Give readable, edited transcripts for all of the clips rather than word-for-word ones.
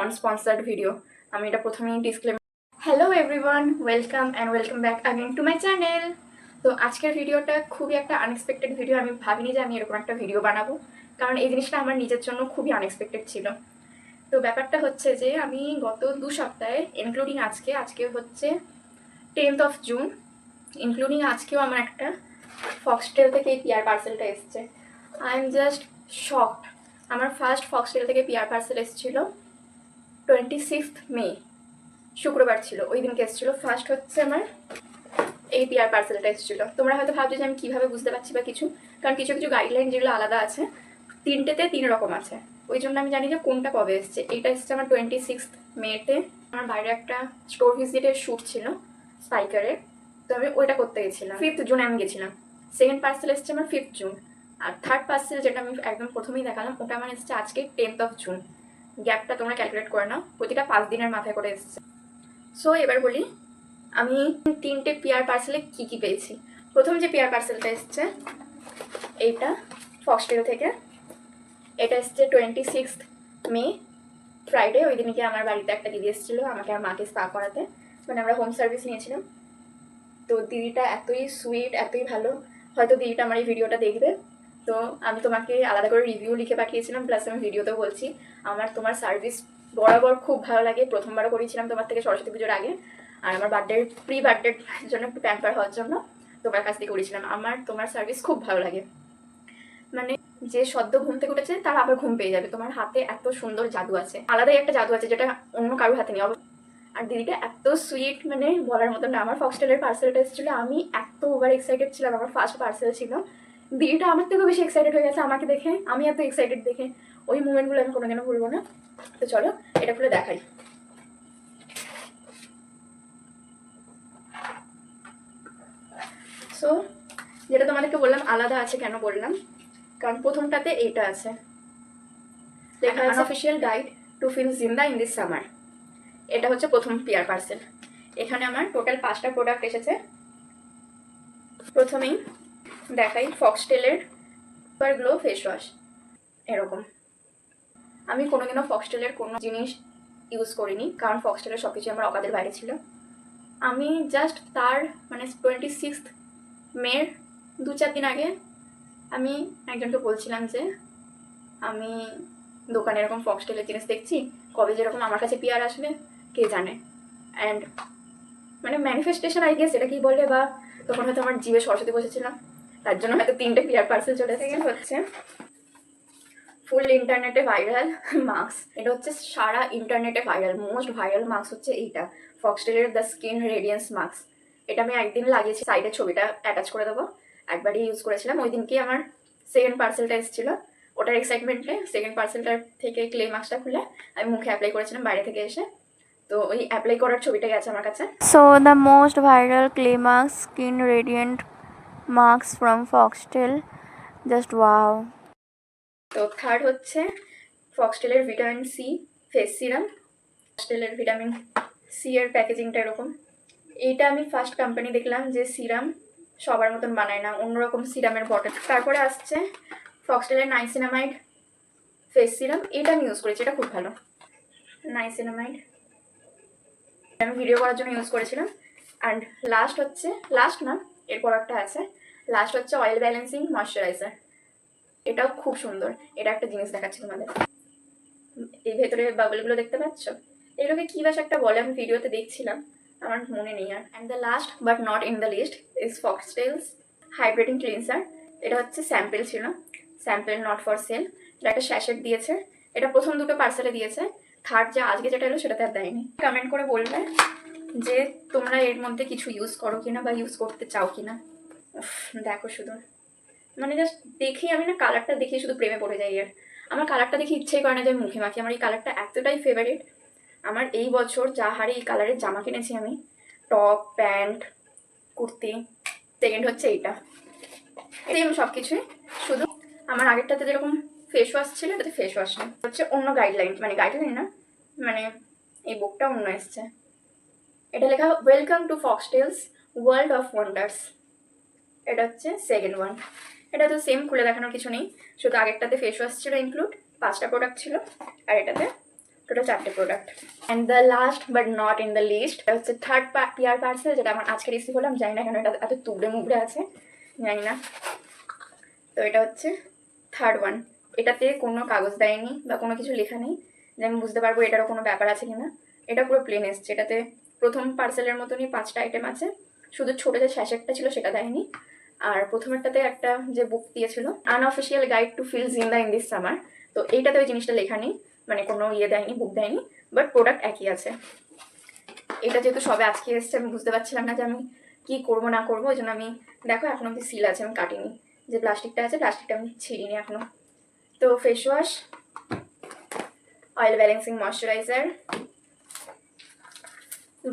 নন sponsored video, আমি এটা প্রথমেই disclaimer. Hello everyone, welcome back again to my channel. তো আজকের ভিডিওটা খুবই একটা আনএক্সপেক্টেড ভিডিও। আমি ভাবিনি যে আমি এরকম একটা ভিডিও বানাবো, কারণ এই জিনিসটা আমার নিজের জন্য খুবই আনএক্সপেক্টেড ছিল। তো ব্যাপারটা হচ্ছে যে আমি গত 2 সপ্তাহে ইনক্লুডিং আজকে হচ্ছে 10th অফ জুন, ইনক্লুডিং আজকেও আমার একটা ফক্সটেল থেকে পিআর পার্সেলটা এসছে। I am just shocked. আমার ফার্স্ট ফক্সটেল থেকে পিআর পার্সেল এসেছিল 26th মে, শুক্রবার ছিল, ওই দিনকে এসেছিলো। ফার্স্ট হচ্ছে আমার এই পিআর পার্সেলটা এসেছিলো। তোমরা হয়তো ভাবছো যে আমি কীভাবে বুঝতে পারছি বা কিছু, কারণ কিছু কিছু গাইডলাইন যেগুলো আলাদা আছে, 3টেতে 3 রকম আছে, ওই জন্য আমি জানি যে কোনটা কবে এসছে। এইটা এসছে আমার 26th মেতে। আমার বাইরে একটা স্টোর ভিজিটের শ্যুট ছিল স্পাইকারের, তো আমি ওইটা করতে গেছিলাম। 5th জুনে আমি গেছিলাম। সেকেন্ড পার্সেল এসছে আমার 5th জুন, আর থার্ড পার্সেল যেটা আমি একদম প্রথমেই দেখালাম ওটা আমার এসছে আজকে 10th অফ জুন। গ্যাপটা তোমরা ক্যালকুলেট করে নাও, প্রতিটা 5 দিনের মাথায় করে এসছে। সো এবার বলি আমি 3টে পিআর পার্সেলে কী কী পেয়েছি। প্রথম যে পিআর পার্সেলটা এসছে এইটা ফক্সটেল থেকে, এটা এসছে 26th মে, ফ্রাইডে। ওই দিনকে আমার বাড়িতে একটা দিদি এসেছিলো আমাকে আর মাকে স্পা করাতে, মানে আমরা হোম সার্ভিস নিয়েছিলাম। তো দিদিটা এতই সুইট, এতই ভালো, হয়তো দিদিটা আমার এই ভিডিওটা দেখবে। তো আমি তোমাকে আলাদা করে রিভিউ লিখে পাঠিয়েছিলাম, প্লাস আমি ভিডিওতেও বলছি আমার তোমার সার্ভিস বরাবর খুব ভালো লাগে। প্রথমবারও করিয়েছিলাম তোমার থেকে সরস্বতী পুজোর আগে, আর আমার প্রি বার্থডের জন্য একটু প্যাম্পার হওয়ার জন্য তোমার কাছ থেকে করেছিলাম। আমার তোমার সার্ভিস খুব ভালো লাগে, মানে যে সদ্য ঘুম থেকে উঠেছে তার আবার ঘুম পেয়ে যাবে। তোমার হাতে এত সুন্দর জাদু আছে, আলাদাই একটা জাদু আছে যেটা অন্য কারোর হাতে নেই। আর দিদিটা এত সুইট, মানে বলার মতো না। আমার ফক্সটেলের পার্সেলটা এসেছিলো, আমি এত ওভার এক্সাইটেড ছিলাম, আমার ফার্স্ট পার্সেল ছিল। দিদিটা আমার থেকেও বেশি এক্সাইটেড হয়ে গেছে আমাকে দেখে, আমি এত এক্সাইটেড দেখে। ওই মুমেন্টগুলো আমি কোনোদিনও ভুলবো না। তো চলো এটা খুলে দেখাই। সো যেটা তোমাদেরকে বললাম আলাদা আছে, কেন বললাম, কারণ প্রথমটাতে এইটা আছে, লেখা আছে অফিসিয়াল গাইড টু ফিল জিন্দা ইন দিস সামার। এটা হচ্ছে প্রথম পিআর পার্সেল। এখানে আমার টোটাল 5টা প্রোডাক্ট এসেছে। প্রথমেই দেখাই ফক্সটেলের সুপার গ্লো ফেস ওয়াশ। এরকম আমি কোনোদিনও ফক্সটেলের কোনো জিনিস ইউজ করিনি, কারণ ফক্সটেলের সব কিছু আমার অকাদের বাইরে ছিল। আমি জাস্ট তার মানে 26th মের 2-4 দিন আগে আমি একজনকে বলছিলাম যে আমি দোকানে এরকম ফক্সটেলের জিনিস দেখছি, কবে যেরকম আমার কাছে পিআর আসবে কে জানে। অ্যান্ড মানে ম্যানিফেস্টেশন আই গেস এটা কি বলে, বা তখন হয়তো আমার জিভে সরস্বতী বসেছিলাম, তার জন্য হয়তো 3টে পিআর পার্সেল চলে এসেছে। হচ্ছে ফুল ইন্টারনেটে ভাইরাল মাস্ক। এটা হচ্ছে সারা ইন্টারনেটে ভাইরাল, মোস্ট ভাইরাল মাস্ক হচ্ছে এইটা, ফক্সটেলের দ্য স্কিন রেডিয়েন্স মাস্ক। এটা আমি একদিন লাগিয়েছি, সাইডে ছবিটা অ্যাটাচ করে দেবো। একবারই ইউজ করেছিলাম, ওই দিনকেই আমার সেকেন্ড পার্সেলটা এসেছিলো। ওটার এক্সাইটমেন্টে সেকেন্ড পার্সেলটার থেকে ক্লে মাস্কটা খুলে আমি মুখে অ্যাপ্লাই করেছিলাম বাইরে থেকে এসে। তো ওই অ্যাপ্লাই করার ছবিটাই আছে আমার কাছে। So the most viral clay mask skin radiant masks from Foxtel, just wow. তো থার্ড হচ্ছে ফক্সটেলের ভিটামিন সি ফেস সিরাম। ফক্সটেলের ভিটামিন সি এর প্যাকেজিংটা এরকম। এইটা আমি ফার্স্ট কোম্পানি দেখলাম যে সিরাম সবার মতন বানায় না, অন্যরকম সিরামের বটল। তারপরে আসছে ফক্সটেলের নাইসিনামাইড ফেস সিরাম, এটা আমি ইউজ করেছি, এটা খুব ভালো। নাইসিনামাইড আমি ভিডিও করার জন্য ইউজ করেছিলাম। অ্যান্ড লাস্ট হচ্ছে, লাস্ট না এরপর একটা আছে, লাস্ট হচ্ছে অয়েল ব্যালেন্সিং ময়শ্চারাইজার। এটাও খুব সুন্দর। এটা একটা জিনিস দেখাচ্ছি তোমাদের, এই ভেতরে বাবলগুলো দেখতে পাচ্ছ, এগুলোকে কী বাস একটা বলে, আমি ভিডিওতে দেখছিলাম, আমার মনে নেই আর। And the last but not in the list is Foxtel's hydrating cleanser. এটা হচ্ছে স্যাম্পেল ছিল, স্যাম্পেল নট ফর সেল। এটা একটা স্যাশেট দিয়েছে, এটা প্রথম 2টো পার্সেলে দিয়েছে, থার্ড যে আজকে যেটা এলো সেটাতে আর দেয়নি। কমেন্ট করে বলবে যে তোমরা এর মধ্যে কিছু ইউজ করো কিনা বা ইউজ করতে চাও কিনা। দেখো শুধু, মানে জাস্ট দেখি আমি না, কালারটা দেখি শুধু প্রেমে পড়ে যাই। আর আমার কালারটা দেখে ইচ্ছেই করে না যে আমি মুখে মাখি, আমার এই কালারটা এতটাই ফেভারিট। আমার এই বছর যা হারে এই কালারের জামা কিনেছি আমি, টপ প্যান্ট কুর্তি, সেকেন্ড হচ্ছে এইটা, সেম সব কিছুই, শুধু আমার আগেরটাতে যেরকম ফেস ওয়াশ ছিল এটাতে ফেস ওয়াশ না, হচ্ছে অন্য গাইডলাইন, মানে গাইডলাইন না, মানে এই বুকটা অন্য এসছে। এটা লেখা welcome to Foxtel's world of wonders. এটা হচ্ছে সেকেন্ড ওয়ান। এটা তো সেম, খুলে দেখানোর কিছু নেই, শুধু আগেরটাতে ফেস ওয়াশ ছিল ইনক্লুড, 5টা প্রোডাক্ট ছিল, আর এটাতে টোটাল 4টে product. And the last but not in the list হচ্ছে থার্ড পিআর পার্সেল, যেটা আমার আজকে রিসিভ হলাম। জানি না কেন এটা এত তুবড়ে মুবড়ে আছে, জানি না। তো এটা হচ্ছে থার্ড ওয়ান। এটাতে কোনো কাগজ দেয়নি বা কোনো কিছু লেখা নেই যে আমি বুঝতে পারবো এটারও কোনো ব্যাপার আছে কিনা। এটা পুরো প্লেন এসছে। এটাতে প্রথম পার্সেলের মতনই 5টা আইটেম আছে, শুধু ছোটো যে স্যাশেটটা ছিল সেটা দেয়নি। আর প্রথমেরটাতে একটা যে বুক দিয়েছিল, আনঅফিসিয়াল গাইড টু ফিল জিন্দা ইন দিস সামার, তো এইটাতে ওই জিনিসটা লেখা নেই, মানে কোনো ইয়ে দেয়নি, বুক দেয়নি, বাট প্রোডাক্ট একই আছে। এটা যেহেতু সবে আজকে এসছে, আমি বুঝতে পারছিলাম না যে আমি কী করবো না করবো, ওই জন্য আমি দেখো এখন অব্দি সিল আছে, আমি কাটিনি। যে প্লাস্টিকটা আছে, প্লাস্টিকটা আমি ছিঁড়িনি এখনো। তো face wash, oil balancing moisturiser,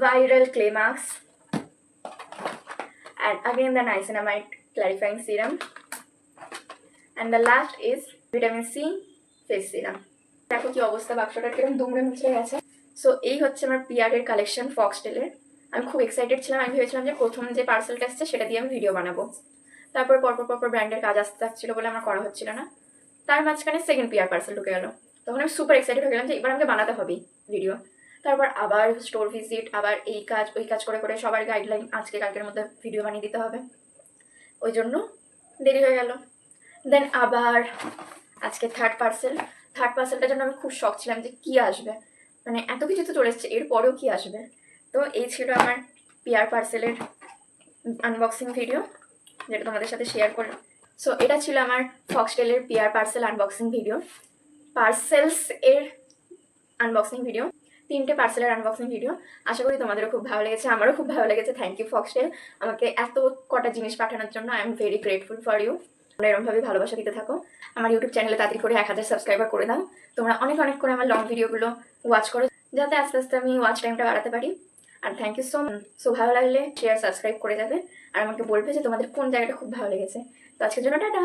viral clay mask, and again the niacinamide clarifying serum, and the last is vitamin C face serum. দেখো কি অবস্থা, বাক্সটার কিরকম দুমড়ে মুচড়ে গেছে। সো এই হচ্ছে আমার পিয়ারের কালেকশন ফক্সটেলের। আমি খুব এক্সাইটেড ছিলাম। আমি ভেবেছিলাম যে প্রথম যে পার্সেলটা আসছে সেটা দিয়ে আমি ভিডিও বানাবো, তারপর পরপর ব্র্যান্ডের কাজ আসতে থাকছিল বলে আমার করা হচ্ছিল না। তার মাঝখানে সেকেন্ড পিয়ার পার্সেল ঢুকে গেল। তখন আমি সুপার এক্সাইটেড হয়ে গেলাম যে এবার আমাকে বানাতে হবেই ভিডিও। তারপর আবার স্টোর ভিজিট, আবার এই কাজ ওই কাজ করে করে সবার গাইডলাইন আজকে কালকের মধ্যে ভিডিও বানিয়ে দিতে হবে, ওই জন্য দেরি হয়ে গেল। দেন আবার আজকে থার্ড পার্সেলটার জন্য আমি খুব শখ ছিলাম যে কী আসবে, মানে এত কিছু তো চলে এসছে, এরপরেও কী আসবে। তো এই ছিল আমার পিয়ার পার্সেলের আনবক্সিং ভিডিও, যেটা তোমাদের সাথে শেয়ার করলাম। সো এটা ছিল আমার ফক্সটেলের PR parcel unboxing video, parcels এর আনবক্সিং ভিডিও, 3টে পার্সেলের আনবক্সিং ভিডিও। আশা করি তোমাদেরও খুব ভালো লেগেছে, আমারও খুব ভালো লেগেছে। থ্যাংক ইউ ফক্সটেল আমাকে এত কটা জিনিস পাঠানোর জন্য। I am very grateful for you. তোমরা এরকমভাবে ভালোবাসা দিতে থাকো। আমার ইউটিউব চ্যানেলে তাড়াতাড়ি করে 1000 সাবস্ক্রাইবার করে দাও। তোমরা অনেক অনেক করে আমার লং ভিডিওগুলো ওয়াচ করো, যাতে আস্তে আস্তে আমি ওয়াচ টাইমটা বাড়াতে পারি। আর থ্যাংক ইউ সো ভালো লাগলে শেয়ার সাবস্ক্রাইব করে যাবে, আর আমাকে বলবে যে তোমাদের কোন জায়গাটা খুব ভালো লেগেছে। তো আজকের জন্য টাটা।